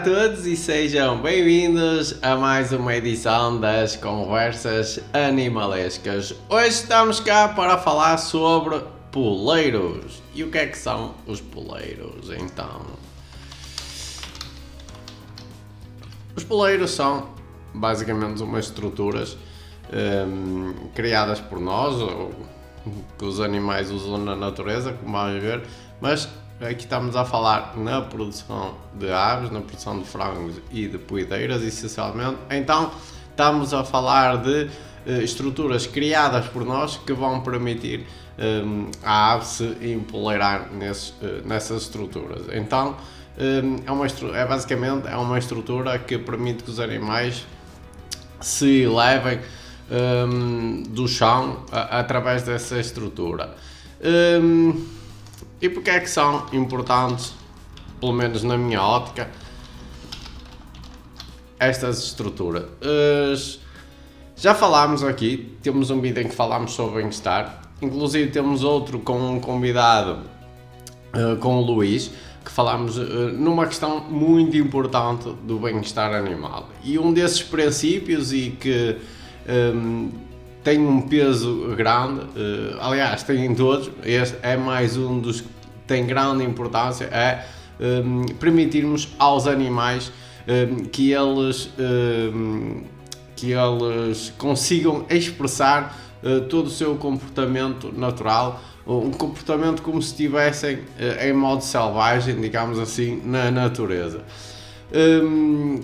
todos e sejam bem-vindos a mais uma edição das Conversas Animalescas. Hoje estamos cá para falar sobre poleiros. E o que é que são os poleiros, então? Os poleiros são basicamente umas estruturas criadas por nós, ou que os animais usam na natureza, como vamos ver, mas aqui estamos a falar na produção de aves, na produção de frangos e de poedeiras, essencialmente. Então estamos a falar de estruturas criadas por nós que vão permitir a ave se empoleirar nessas estruturas. Então basicamente uma estrutura que permite que os animais se elevem do chão através dessa estrutura. E porque é que são importantes, pelo menos na minha ótica, estas estruturas? Já falámos aqui, temos um vídeo em que falámos sobre bem-estar, inclusive temos outro com um convidado, com o Luís, que falámos numa questão muito importante do bem-estar animal. E um desses princípios e que tem um peso grande, aliás, tem em todos, este é mais um dos que tem grande importância, é permitirmos aos animais que eles consigam expressar todo o seu comportamento natural, um comportamento como se estivessem em modo selvagem, digamos assim, na natureza.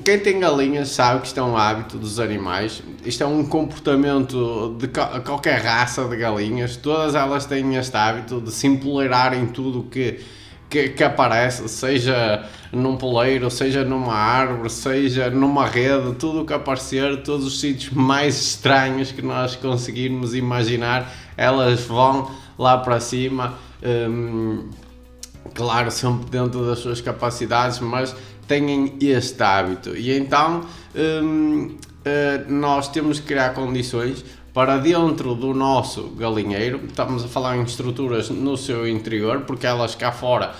Quem tem galinhas sabe que isto é um hábito dos animais, isto é um comportamento de qualquer raça de galinhas, todas elas têm este hábito de se empoleirarem em tudo que aparece, seja num poleiro, seja numa árvore, seja numa rede, tudo o que aparecer, todos os sítios mais estranhos que nós conseguirmos imaginar, elas vão lá para cima, claro, sempre dentro das suas capacidades, mas têm este hábito. E então nós temos que criar condições para dentro do nosso galinheiro, estamos a falar em estruturas no seu interior, porque elas cá fora,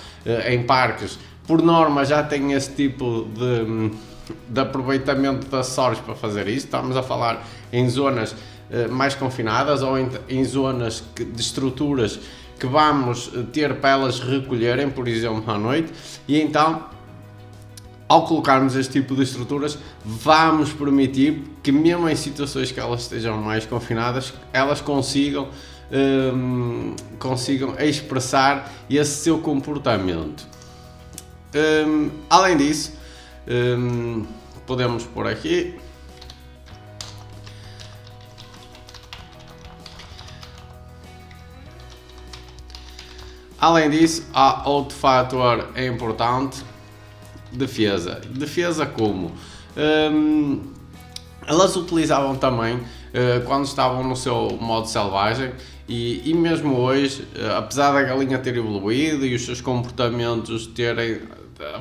em parques, por norma já têm esse tipo de aproveitamento de acessórios para fazer isso. Estamos a falar em zonas mais confinadas ou em zonas de estruturas que vamos ter para elas recolherem, por exemplo, à noite, e então ao colocarmos este tipo de estruturas, vamos permitir que mesmo em situações que elas estejam mais confinadas, elas consigam expressar esse seu comportamento. Além disso, podemos pôr aqui há outro fator importante: defesa. Defesa como? Elas utilizavam também quando estavam no seu modo selvagem e mesmo hoje, apesar da galinha ter evoluído e os seus comportamentos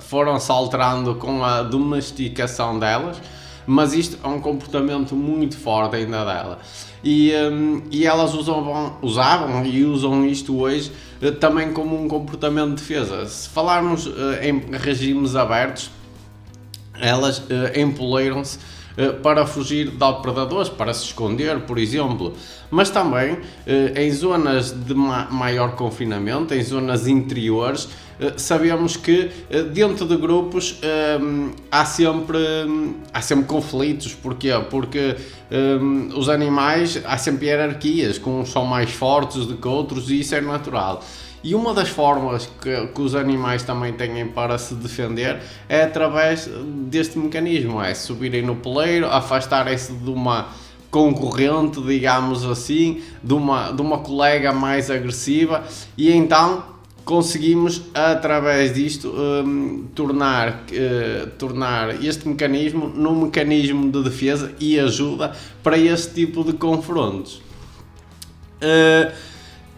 foram-se alterando com a domesticação delas, mas isto é um comportamento muito forte ainda dela. E elas usavam e usam isto hoje também como um comportamento de defesa. Se falarmos em regimes abertos, elas empoleiram-se para fugir de predadores, para se esconder, por exemplo, mas também em zonas de maior confinamento, em zonas interiores, sabemos que dentro de grupos há sempre conflitos. Porquê? Porque os animais, há sempre hierarquias, que uns são mais fortes do que outros, e isso é natural. E uma das formas que os animais também têm para se defender é através deste mecanismo, é subirem no poleiro, afastarem-se de uma concorrente, digamos assim, de uma colega mais agressiva, e então conseguimos, através disto, tornar este mecanismo num mecanismo de defesa e ajuda para este tipo de confrontos.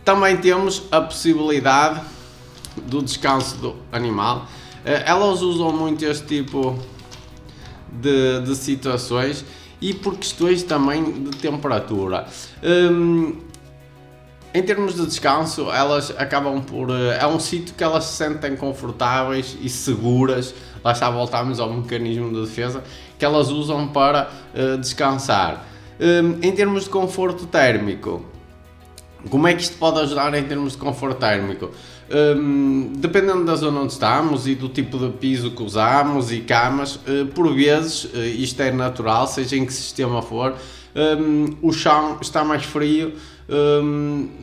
Também temos a possibilidade do descanso do animal. Elas usam muito este tipo de situações e por questões também de temperatura. Em termos de descanso, elas acabam por. É um sítio que elas se sentem confortáveis e seguras. Lá está, voltamos ao mecanismo de defesa que elas usam para descansar. Em termos de conforto térmico, como é que isto pode ajudar em termos de conforto térmico? Dependendo da zona onde estamos e do tipo de piso que usamos e camas, por vezes, isto é natural, seja em que sistema for, o chão está mais frio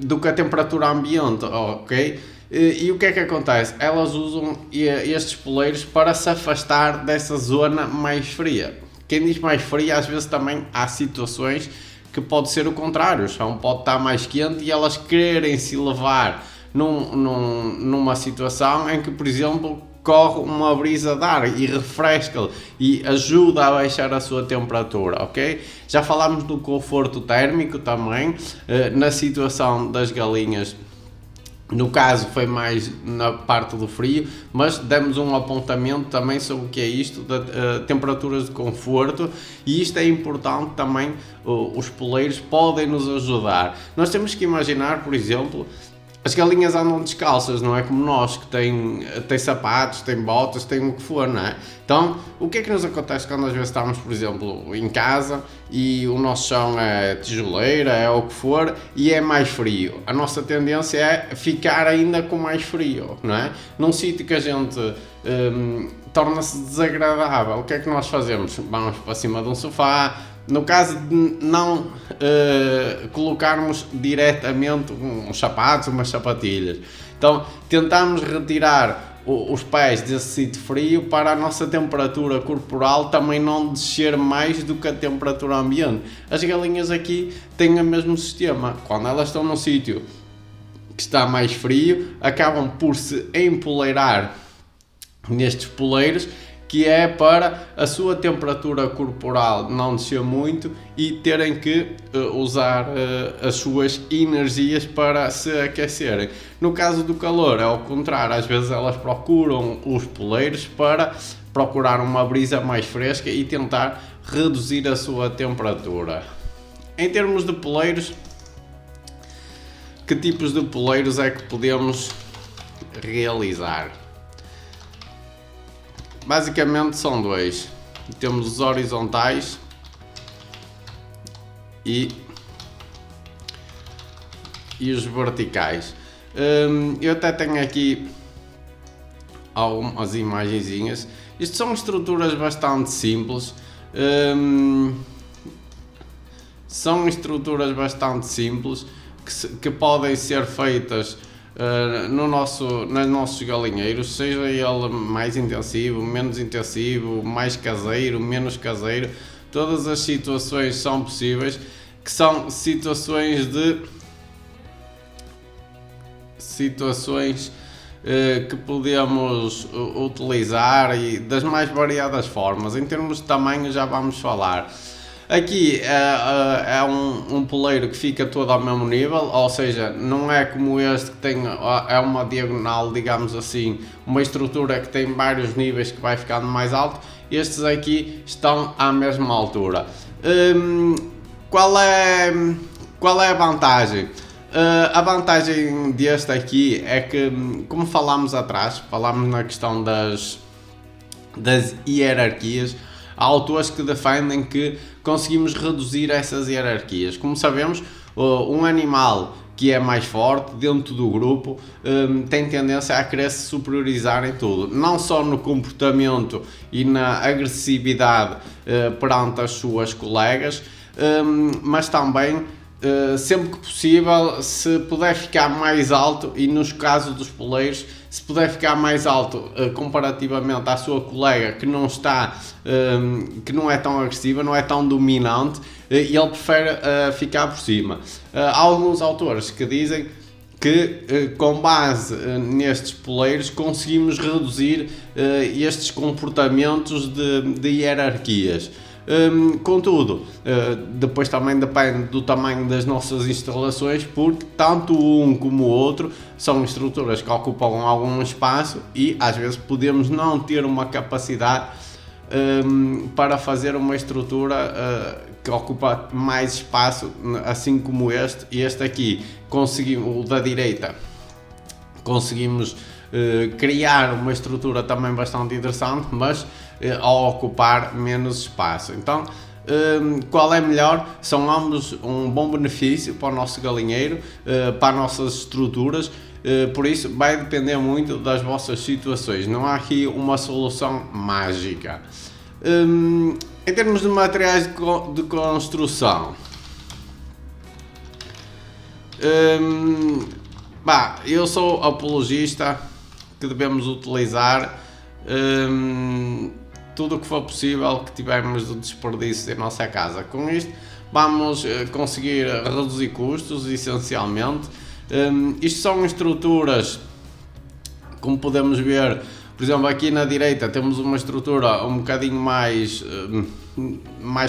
do que a temperatura ambiente, ok? E o que é que acontece? Elas usam estes poleiros para se afastar dessa zona mais fria. Quem diz mais fria, às vezes também há situações que pode ser o contrário, o chão pode estar mais quente e elas querem se levar numa situação em que, por exemplo, corre uma brisa de ar e refresca e ajuda a baixar a sua temperatura, ok? Já falámos do conforto térmico também, na situação das galinhas. No caso foi mais na parte do frio, mas demos um apontamento também sobre o que é isto de temperaturas de conforto, e isto é importante também, os poleiros podem nos ajudar. Nós temos que imaginar, por exemplo, as galinhas andam descalças, não é como nós, que têm sapatos, têm botas, têm o que for, não é? Então, o que é que nos acontece quando às vezes estamos, por exemplo, em casa e o nosso chão é tijoleira, é o que for, e é mais frio? A nossa tendência é ficar ainda com mais frio, não é? Num sítio que a gente torna-se desagradável, o que é que nós fazemos? Vamos para cima de um sofá. No caso de não colocarmos diretamente uns sapatos, umas sapatilhas, então tentamos retirar os pés desse sítio frio para a nossa temperatura corporal também não descer mais do que a temperatura ambiente. As galinhas aqui têm o mesmo sistema. Quando elas estão num sítio que está mais frio, acabam por se empoleirar nestes poleiros, que é para a sua temperatura corporal não descer muito e terem que usar as suas energias para se aquecerem. No caso do calor é ao contrário, às vezes elas procuram os poleiros para procurar uma brisa mais fresca e tentar reduzir a sua temperatura. Em termos de poleiros, que tipos de poleiros é que podemos realizar? Basicamente são dois. Temos os horizontais e os verticais. Eu até tenho aqui algumas imagenzinhas. Isto são estruturas bastante simples. São estruturas bastante simples que podem ser feitas nos nossos galinheiros, seja ele mais intensivo, menos intensivo, mais caseiro, menos caseiro. Todas as situações são possíveis, que são situações que podemos utilizar e das mais variadas formas. Em termos de tamanho já vamos falar. Aqui é um poleiro que fica todo ao mesmo nível, ou seja, não é como este que tem uma diagonal, digamos assim, uma estrutura que tem vários níveis que vai ficando mais alto. Estes aqui estão à mesma altura. Qual é a vantagem? A vantagem deste aqui é que, como falámos atrás, falámos na questão das hierarquias. Há autores que defendem que conseguimos reduzir essas hierarquias. Como sabemos, um animal que é mais forte dentro do grupo tem tendência a querer se superiorizar em tudo, não só no comportamento e na agressividade perante as suas colegas, mas também, sempre que possível, se puder ficar mais alto, e nos casos dos poleiros, se puder ficar mais alto comparativamente à sua colega que não é tão agressiva, não é tão dominante, e ele prefere ficar por cima. Há alguns autores que dizem que com base nestes poleiros conseguimos reduzir estes comportamentos de hierarquias. Contudo, depois também depende do tamanho das nossas instalações, porque tanto um como o outro são estruturas que ocupam algum espaço e às vezes podemos não ter uma capacidade para fazer uma estrutura que ocupa mais espaço, assim como este aqui, o da direita, conseguimos criar uma estrutura também bastante interessante, mas ao ocupar menos espaço. Então, qual é melhor? São ambos um bom benefício para o nosso galinheiro, para as nossas estruturas, por isso vai depender muito das vossas situações, não há aqui uma solução mágica. Em termos de materiais de construção, eu sou apologista que devemos utilizar tudo o que for possível que tivermos de desperdício em nossa casa. Com isto vamos conseguir reduzir custos, essencialmente. Isto são estruturas, como podemos ver, por exemplo, aqui na direita temos uma estrutura um bocadinho mais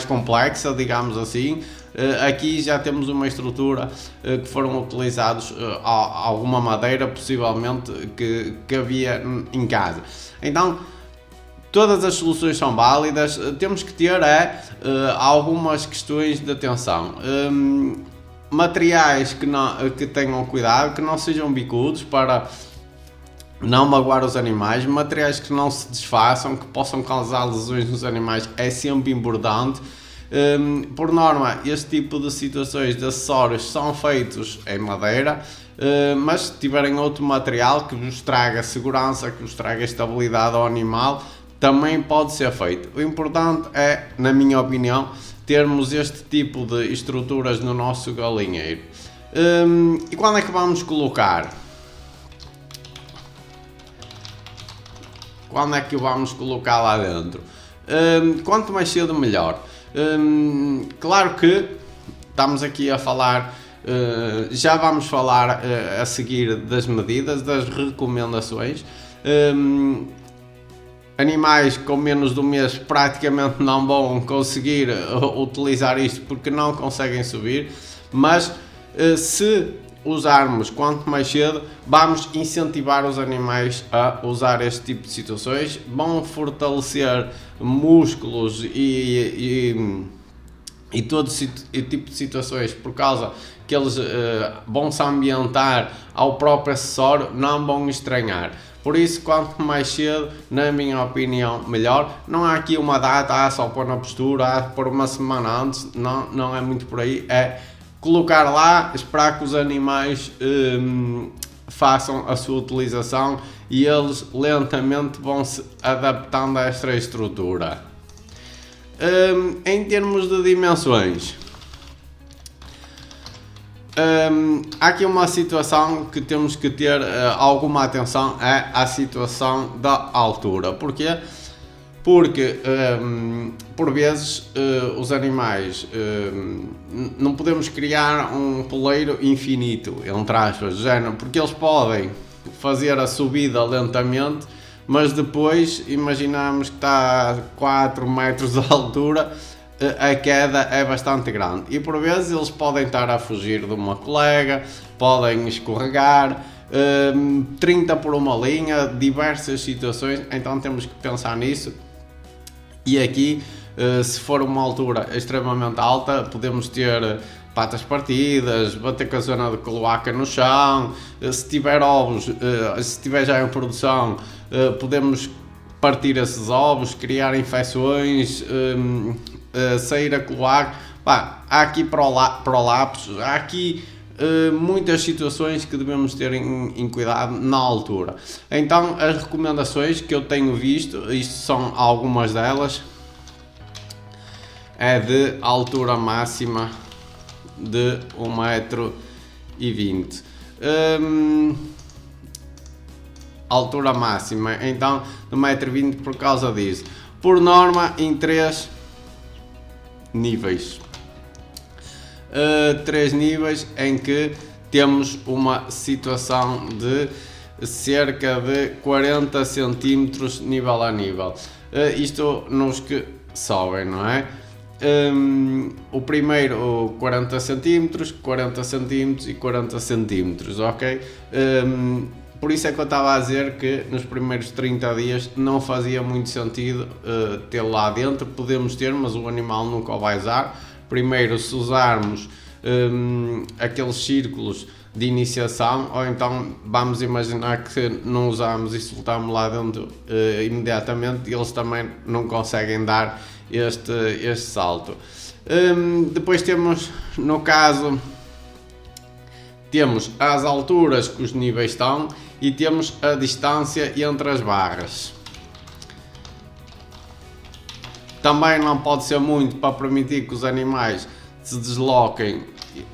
complexa, digamos assim. Aqui já temos uma estrutura que foram utilizados alguma madeira, possivelmente, que havia em casa. Então, todas as soluções são válidas, temos que ter algumas questões de atenção. Materiais que tenham cuidado, que não sejam bicudos para não magoar os animais, materiais que não se desfaçam, que possam causar lesões nos animais, é sempre importante. Por norma, este tipo de situações de acessórios são feitos em madeira, mas se tiverem outro material que vos traga segurança, que vos traga estabilidade ao animal, também pode ser feito. O importante é, na minha opinião, termos este tipo de estruturas no nosso galinheiro. E quando é que vamos colocar? Quando é que o vamos colocar lá dentro? Quanto mais cedo, melhor. Claro que estamos aqui a falar, já vamos falar a seguir das medidas, das recomendações. Animais com menos de um mês praticamente não vão conseguir utilizar isto porque não conseguem subir, mas se usarmos quanto mais cedo, vamos incentivar os animais a usar este tipo de situações, vão fortalecer músculos e todo tipo de situações, por causa que eles vão se ambientar ao próprio acessório, não vão estranhar. Por isso, quanto mais cedo, na minha opinião, melhor. Não há aqui uma data, só pôr na postura, por uma semana antes, não é muito por aí, é colocar lá, esperar que os animais façam a sua utilização e eles lentamente vão se adaptando a esta estrutura. Em termos de dimensões, há aqui uma situação que temos que ter alguma atenção, é a situação da altura. Porquê? Porque por vezes os animais, não podemos criar um poleiro infinito, entre aspas, género, porque eles podem fazer a subida lentamente, mas depois imaginamos que está a 4 metros de altura, a queda é bastante grande e por vezes eles podem estar a fugir de uma colega, podem escorregar, 30 por uma linha, diversas situações, então temos que pensar nisso. E aqui, se for uma altura extremamente alta, podemos ter patas partidas, bater com a zona de cloaca no chão, se tiver ovos, se tiver já em produção, podemos partir esses ovos, criar infecções, sair a cloaca. Há aqui prolapsos, há aqui muitas situações que devemos ter em cuidado na altura. Então, as recomendações que eu tenho visto, isto são algumas delas, é de altura máxima de 1,20 m. Altura máxima, então, de 1,20 m por causa disso. Por norma, em 3 níveis. 3 níveis em que temos uma situação de cerca de 40 cm nível a nível. Isto nos que sobem, não é? O primeiro 40 cm, 40 cm e 40 cm, ok? por isso é que eu estava a dizer que nos primeiros 30 dias não fazia muito sentido tê-lo lá dentro. Podemos ter, mas o animal nunca o vai usar. Primeiro, se usarmos aqueles círculos de iniciação, ou então vamos imaginar que não usamos e soltamos lá dentro imediatamente, eles também não conseguem dar este salto. Depois temos, no caso, temos as alturas que os níveis estão e temos a distância entre as barras. Também não pode ser muito para permitir que os animais se desloquem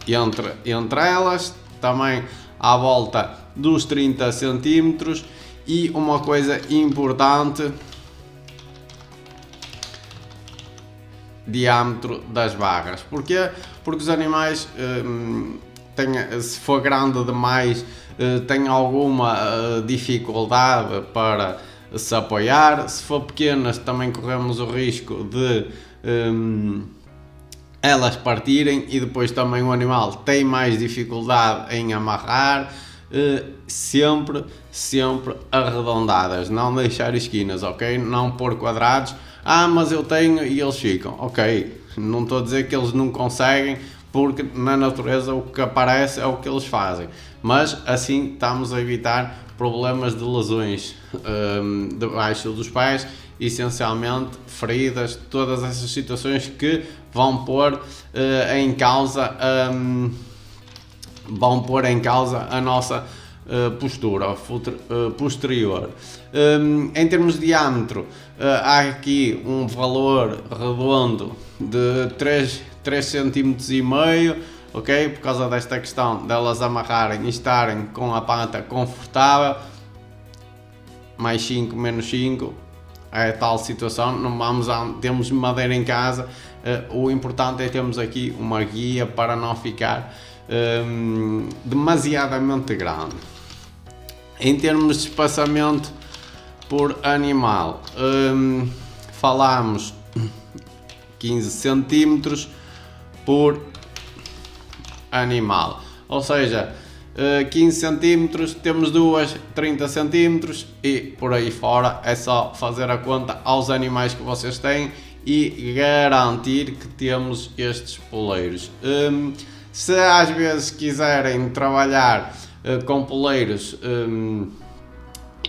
entre elas, também à volta dos 30 cm. E uma coisa importante, diâmetro das barras. Porquê? Porque os animais, se for grande demais, têm alguma dificuldade para se apoiar. Se for pequenas, também corremos o risco de elas partirem, e depois também o animal tem mais dificuldade em amarrar. Sempre arredondadas, não deixar esquinas, ok? Não pôr quadrados. Mas eu tenho e eles ficam, ok? Não estou a dizer que eles não conseguem, porque na natureza o que aparece é o que eles fazem, mas assim estamos a evitar problemas de lesões debaixo dos pés, essencialmente feridas, todas essas situações que vão pôr em causa a nossa postura posterior. Em termos de diâmetro, há aqui um valor redondo de 3,5 cm, ok? Por causa desta questão delas amarrarem e estarem com a pata confortável. Mais 5, menos 5, é tal situação. Não vamos temos madeira em casa, o importante é termos aqui uma guia para não ficar demasiadamente grande. Em termos de espaçamento por animal, falamos 15 cm por animal, ou seja, 15 cm, temos duas 30 cm e por aí fora é só fazer a conta aos animais que vocês têm e garantir que temos estes poleiros. Se às vezes quiserem trabalhar com poleiros,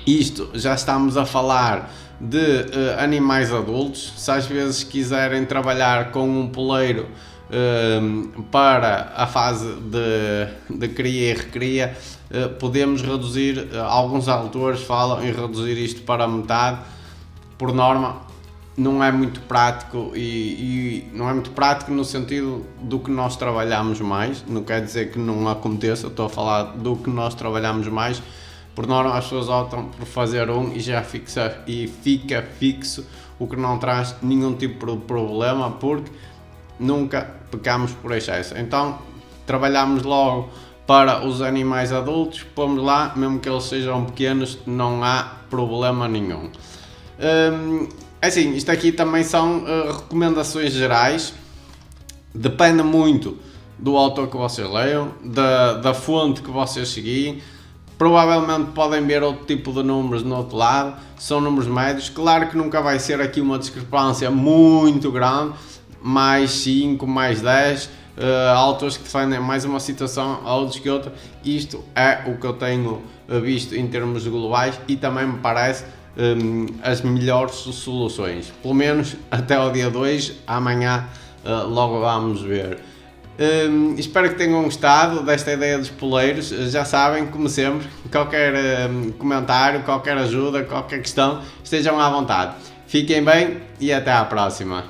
isto já estamos a falar de animais adultos. Se às vezes quiserem trabalhar com um poleiro para a fase de cria e recria, podemos reduzir, alguns autores falam em reduzir isto para metade. Por norma não é muito prático, e não é muito prático no sentido do que nós trabalhamos mais, não quer dizer que não aconteça, estou a falar do que nós trabalhamos mais. Por norma as pessoas optam por fazer um e já fica fixo, o que não traz nenhum tipo de problema, porque nunca pecamos por excesso. Então trabalhamos logo para os animais adultos, pomos lá, mesmo que eles sejam pequenos, não há problema nenhum. Assim, isto aqui também são recomendações gerais, depende muito do autor que vocês leiam, da fonte que vocês seguirem. Provavelmente podem ver outro tipo de números no outro lado, são números médios. Claro que nunca vai ser aqui uma discrepância muito grande, mais 5, mais 10, há autores que defendem mais uma situação, há outros que outra. Isto é o que eu tenho visto em termos globais e também me parece as melhores soluções, pelo menos até ao dia 2, amanhã logo vamos ver. Espero que tenham gostado desta ideia dos poleiros. Já sabem, como sempre, qualquer comentário, qualquer ajuda, qualquer questão, estejam à vontade. Fiquem bem e até à próxima.